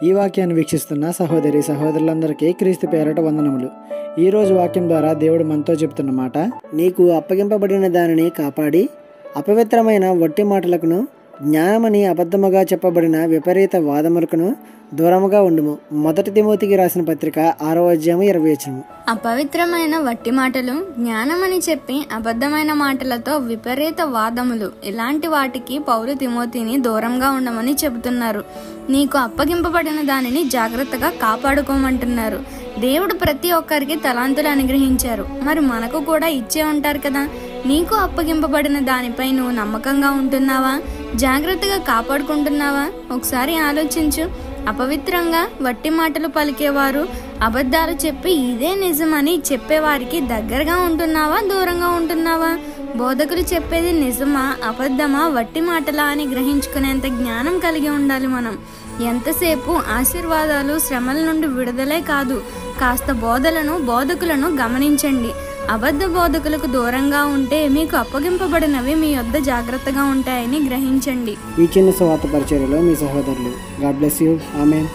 ఈ వాక్యాన్ని వీక్షిస్తున్న సహోదరి సహోదరులందరికీ క్రీస్తు పేరట వందనములు. ఈరోజు వాక్యం ద్వారా దేవుడు మనతో చెప్తున్న మాట, నీకు అప్పగింపబడిన దానిని కాపాడి అపవిత్రమైన వట్టి మాటలకును జ్ఞానమని అబద్ధముగా చెప్పబడిన విపరీత వాదములకును దూరముగా ఉండుము. 1 తిమోతికి రాసిన పత్రిక 6వ అధ్యాయం 20వ వచనం. అపవిత్రమైన వట్టి మాటలు, జ్ఞానమని చెప్పి అబద్ధమైన మాటలతో విపరీత వాదములు, ఇలాంటి వాటికి పౌలు తిమోతిని దూరంగా ఉండమని చెబుతున్నారు. నీకు అప్పగింపబడిన దానిని జాగ్రత్తగా కాపాడుకోమంటున్నారు. దేవుడు ప్రతి ఒక్కరికి తలాంతులు అనుగ్రహించారు, మరి మనకు కూడా ఇచ్చే ఉంటారు కదా. నీకు అప్పగింపబడిన దానిపై నువ్వు నమ్మకంగా ఉంటున్నావా? జాగ్రత్తగా కాపాడుకుంటున్నావా? ఒకసారి ఆలోచించు. అపవిత్రంగా వట్టి మాటలు పలికేవారు, అబద్ధాలు చెప్పి ఇదే నిజమని చెప్పేవారికి దగ్గరగా ఉంటున్నావా, దూరంగా ఉంటున్నావా? బోధకులు చెప్పేది నిజమా, అబద్ధమా, వట్టి మాటలా అని గ్రహించుకునేంత జ్ఞానం కలిగి ఉండాలి మనం. ఎంతసేపు ఆశీర్వాదాలు, శ్రమల నుండి విడుదలే కాదు, కాస్త బోధకులను గమనించండి. అబద్ధ బోధకులకు దూరంగా ఉంటే మీకు అప్పగింపబడినవి మీ వద్ద జాగ్రత్తగా ఉంటాయని గ్రహించండి. ఈ చిన్న సువార్త పరిచర్యలో మీ సహోదరులు. God bless you. ఆమేన్.